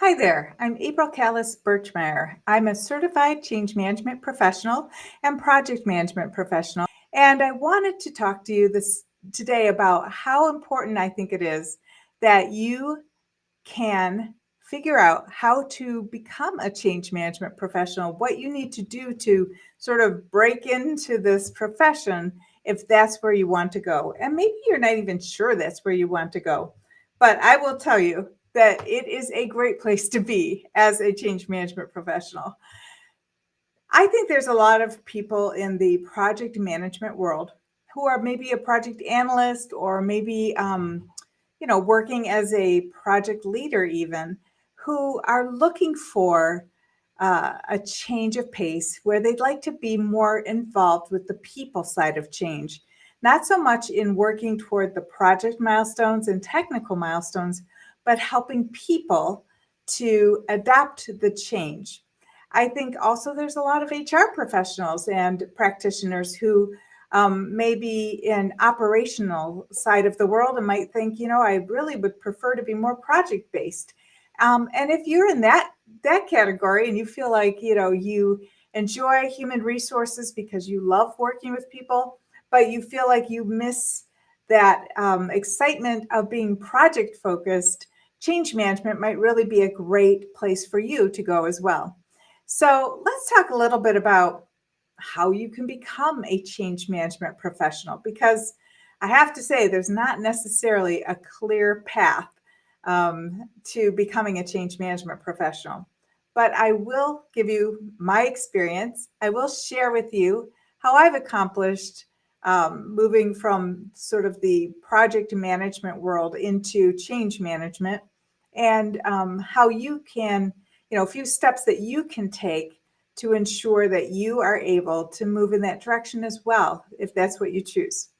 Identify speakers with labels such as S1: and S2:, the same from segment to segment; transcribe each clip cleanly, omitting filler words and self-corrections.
S1: Hi there, I'm April Callis-Birchmeier. I'm a certified change management professional and project management professional, and I wanted to talk to you this today about how important I think it is that you can figure out how to become a change management professional, what you need to do to sort of break into this profession if that's where you want to go. And maybe you're not even sure that's where you want to go. But I will tell you that it is a great place to be as a change management professional. I think there's a lot of people in the project management world who are maybe a project analyst or maybe working as a project leader even, who are looking for a change of pace where they'd like to be more involved with the people side of change, not so much in working toward the project milestones and technical milestones, but helping people to adapt the change. I think also there's a lot of HR professionals and practitioners who may be in operational side of the world and might think, I really would prefer to be more project based. And if you're in that category and you feel like you enjoy human resources because you love working with people, but you feel like you miss that excitement of being project focused, change management might really be a great place for you to go as well. So let's talk a little bit about how you can become a change management professional, because I have to say there's not necessarily a clear path to becoming a change management professional. But I will give you my experience. I will share with you how I've accomplished moving from sort of the project management world into change management, and how you can, a few steps that you can take to ensure that you are able to move in that direction as well, if that's what you choose.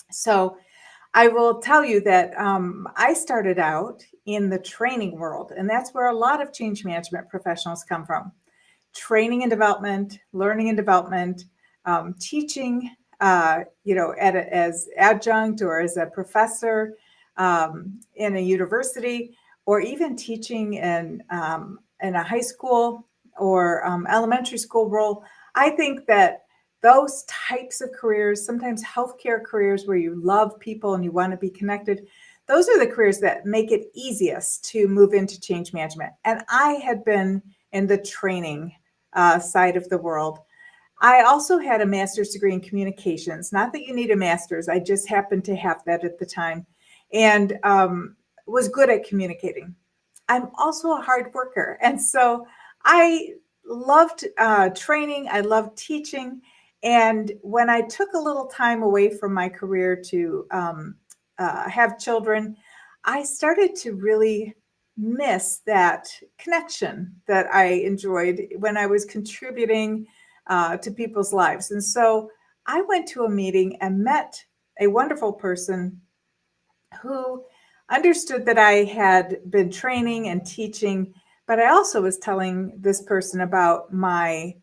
S1: So I will tell you that I started out in the training world, and that's where a lot of change management professionals come from. Training and development, learning and development, teaching, as adjunct or as a professor in a university, or even teaching in a high school or elementary school role. I think that those types of careers, sometimes healthcare careers where you love people and you want to be connected, those are the careers that make it easiest to move into change management. And I had been in the training side of the world. I also had a master's degree in communications. Not that you need a master's, I just happened to have that at the time, and was good at communicating. I'm also a hard worker. And so I loved training, I loved teaching. And when I took a little time away from my career to have children, I started to really miss that connection that I enjoyed when I was contributing to people's lives. And so I went to a meeting and met a wonderful person who understood that I had been training and teaching, but I also was telling this person about my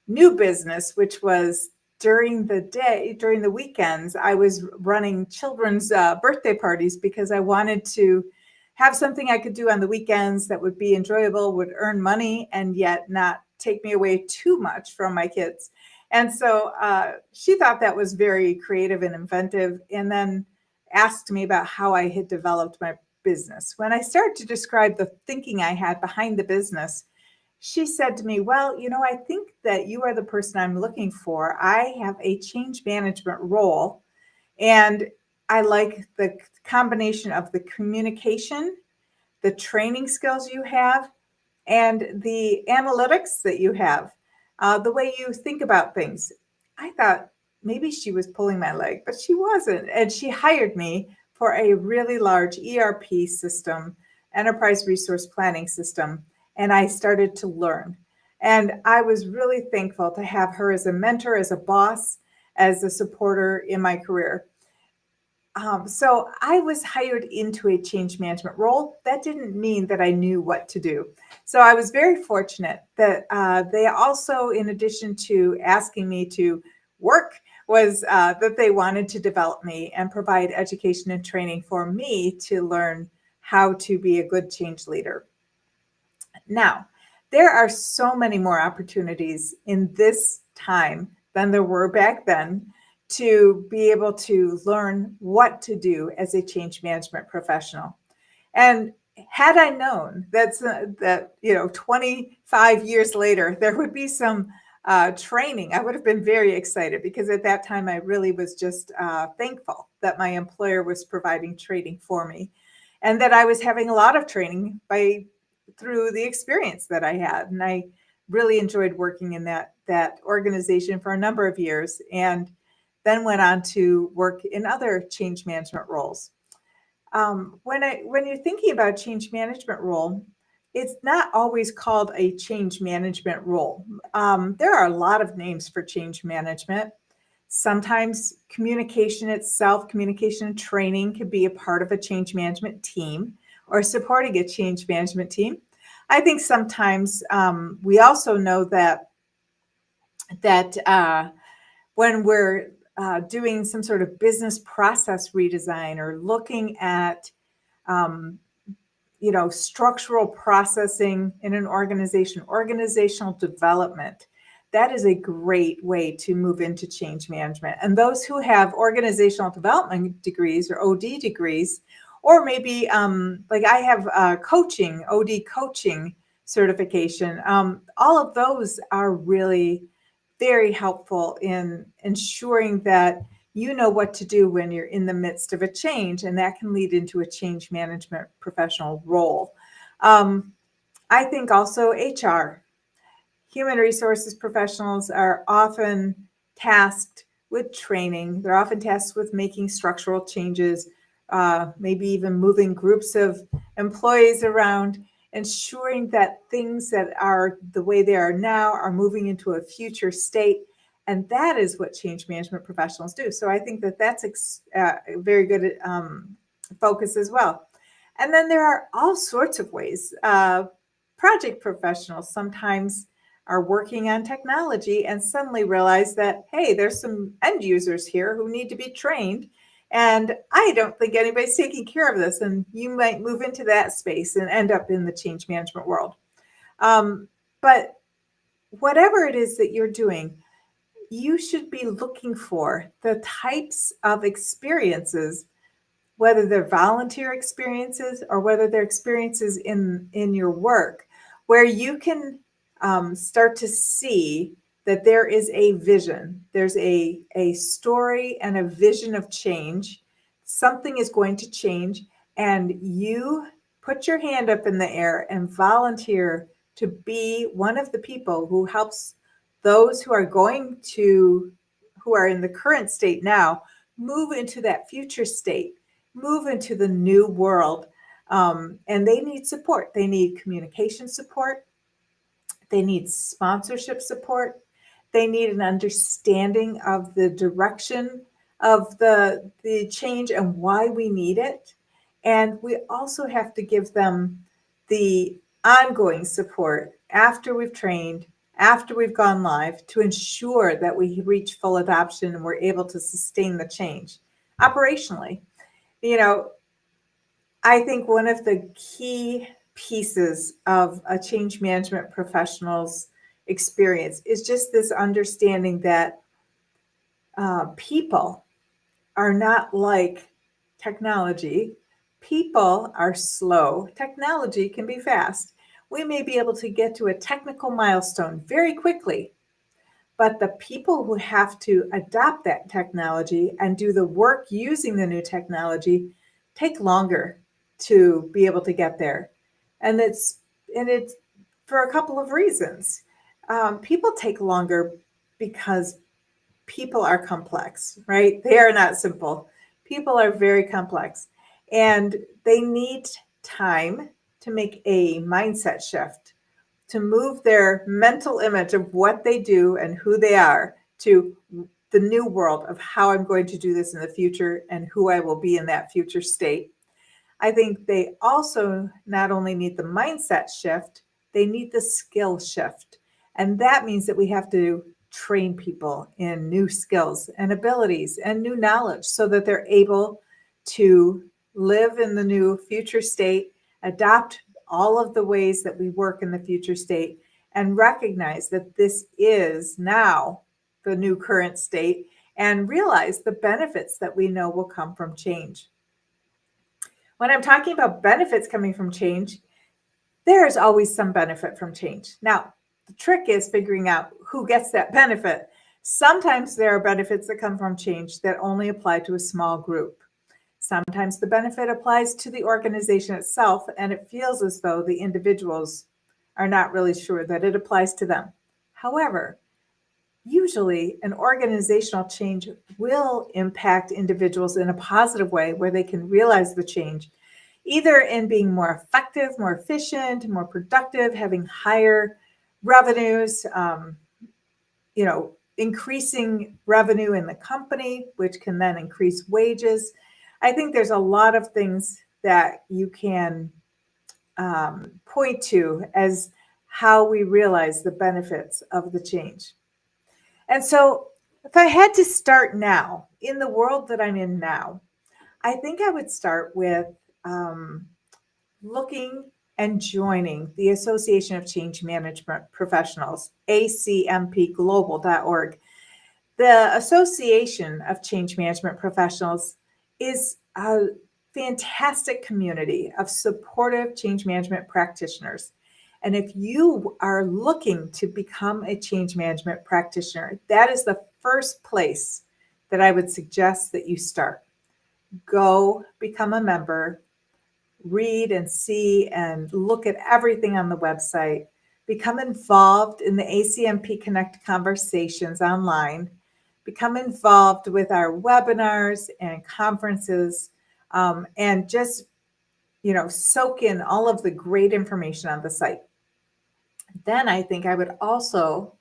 S1: new business, which was during the day, during the weekends, I was running children's birthday parties because I wanted to have something I could do on the weekends that would be enjoyable, would earn money, and yet not take me away too much from my kids. And so she thought that was very creative and inventive, and then asked me about how I had developed my business. When I started to describe the thinking I had behind the business, she said to me, well, I think that you are the person I'm looking for. I have a change management role, and I like the combination of the communication, the training skills you have, and the analytics that you have, the way you think about things. I thought maybe she was pulling my leg, but she wasn't. And she hired me for a really large ERP system, enterprise resource planning system. And I started to learn. And I was really thankful to have her as a mentor, as a boss, as a supporter in my career. So I was hired into a change management role. That didn't mean that I knew what to do. So I was very fortunate that they also, in addition to asking me to work, was that they wanted to develop me and provide education and training for me to learn how to be a good change leader. Now, there are so many more opportunities in this time than there were back then to be able to learn what to do as a change management professional. And had I known that 25 years later there would be some training, I would have been very excited, because at that time I really was just thankful that my employer was providing training for me, and that I was having a lot of training through the experience that I had. And I really enjoyed working in that organization for a number of years, and then went on to work in other change management roles. When you're thinking about change management role, it's not always called a change management role. There are a lot of names for change management. Sometimes communication itself, communication and training, could be a part of a change management team or supporting a change management team. I think sometimes we also know that when we're doing some sort of business process redesign, or looking at structural processing in an organization, organizational development, that is a great way to move into change management. And those who have organizational development degrees or OD degrees, or maybe like I have coaching, OD coaching certification, all of those are really very helpful in ensuring that you know what to do when you're in the midst of a change, and that can lead into a change management professional role. I think also HR, human resources professionals, are often tasked with training. They're often tasked with making structural changes, maybe even moving groups of employees around, ensuring that things that are the way they are now are moving into a future state. And that is what change management professionals do. So I think that that's a very good focus as well. And then there are all sorts of ways. Project professionals sometimes are working on technology and suddenly realize that, hey, there's some end users here who need to be trained, and I don't think anybody's taking care of this. And you might move into that space and end up in the change management world. But whatever it is that you're doing, you should be looking for the types of experiences, whether they're volunteer experiences or whether they're experiences in your work, where you can start to see that there is a vision, there's a story and a vision of change. Something is going to change, and you put your hand up in the air and volunteer to be one of the people who helps those who are in the current state now move into that future state, move into the new world. And they need support. They need communication support. They need sponsorship support. They need an understanding of the direction of the change and why we need it. And we also have to give them the ongoing support after we've trained, after we've gone live, to ensure that we reach full adoption and we're able to sustain the change operationally. I think one of the key pieces of a change management professional's experience is just this understanding that people are not like technology. People are slow. Technology can be fast. We may be able to get to a technical milestone very quickly, but the people who have to adopt that technology and do the work using the new technology take longer to be able to get there. And it's for a couple of reasons. People take longer because people are complex, right? They are not simple. People are very complex, and they need time to make a mindset shift, to move their mental image of what they do and who they are to the new world of how I'm going to do this in the future and who I will be in that future state. I think they also not only need the mindset shift, they need the skill shift. And that means that we have to train people in new skills and abilities and new knowledge so that they're able to live in the new future state, adopt all of the ways that we work in the future state and recognize that this is now the new current state and realize the benefits that we know will come from change. When I'm talking about benefits coming from change, there is always some benefit from change. Now, the trick is figuring out who gets that benefit. Sometimes there are benefits that come from change that only apply to a small group. Sometimes the benefit applies to the organization itself, and it feels as though the individuals are not really sure that it applies to them. However, usually an organizational change will impact individuals in a positive way where they can realize the change, either in being more effective, more efficient, more productive, having higher revenues, increasing revenue in the company, which can then increase wages. I think there's a lot of things that you can point to as how we realize the benefits of the change. And so if I had to start now, in the world that I'm in now, I think I would start with looking and joining the Association of Change Management Professionals, acmpglobal.org. The Association of Change Management Professionals is a fantastic community of supportive change management practitioners. And if you are looking to become a change management practitioner, that is the first place that I would suggest that you start. Go become a member, read and see and look at everything on the website, become involved in the ACMP Connect conversations online, become involved with our webinars and conferences, and just, soak in all of the great information on the site. Then I think I would also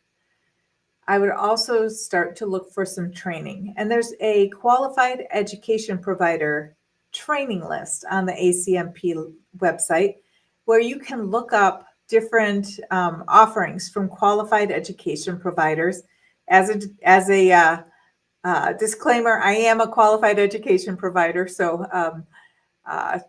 S1: start to look for some training. And there's a qualified education provider training list on the ACMP website where you can look up different offerings from qualified education providers. As a disclaimer, I am a qualified education provider, so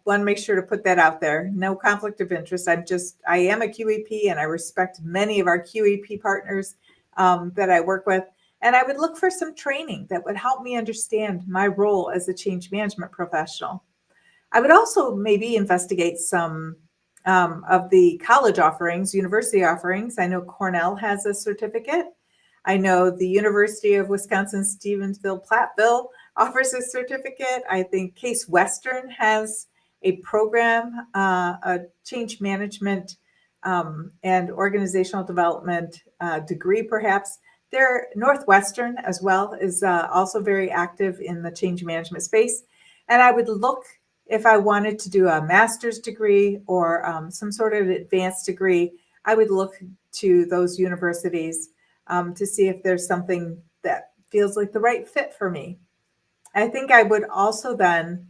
S1: want to make sure to put that out there. No conflict of interest. I am a QEP, and I respect many of our QEP partners that I work with. And I would look for some training that would help me understand my role as a change management professional. I would also maybe investigate some of the college offerings, university offerings. I know Cornell has a certificate. I know the University of Wisconsin-Stevensville-Platteville offers a certificate. I think Case Western has a program, a change management and organizational development degree, perhaps. Northwestern as well is also very active in the change management space. And I would look, if I wanted to do a master's degree or some sort of advanced degree, I would look to those universities to see if there's something that feels like the right fit for me. I think I would also then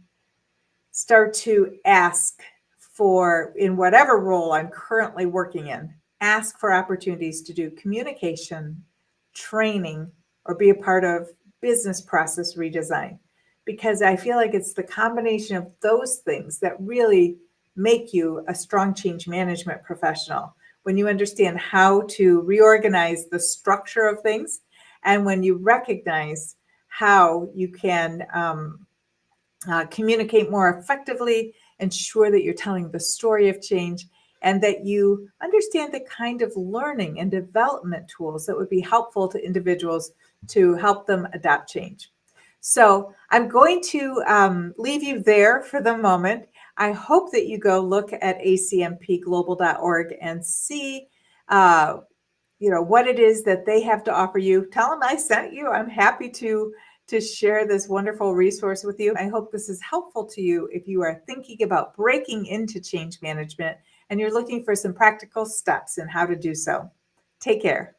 S1: start to ask for, in whatever role I'm currently working in, ask for opportunities to do communication, training, or be a part of business process redesign. Because I feel like it's the combination of those things that really make you a strong change management professional. When you understand how to reorganize the structure of things, and when you recognize how you can communicate more effectively, ensure that you're telling the story of change, and that you understand the kind of learning and development tools that would be helpful to individuals to help them adopt change. So I'm going to leave you there for the moment. I hope that you go look at acmpglobal.org and see what it is that they have to offer you. Tell them I sent you. I'm happy to share this wonderful resource with you. I hope this is helpful to you if you are thinking about breaking into change management and you're looking for some practical steps in how to do so. Take care.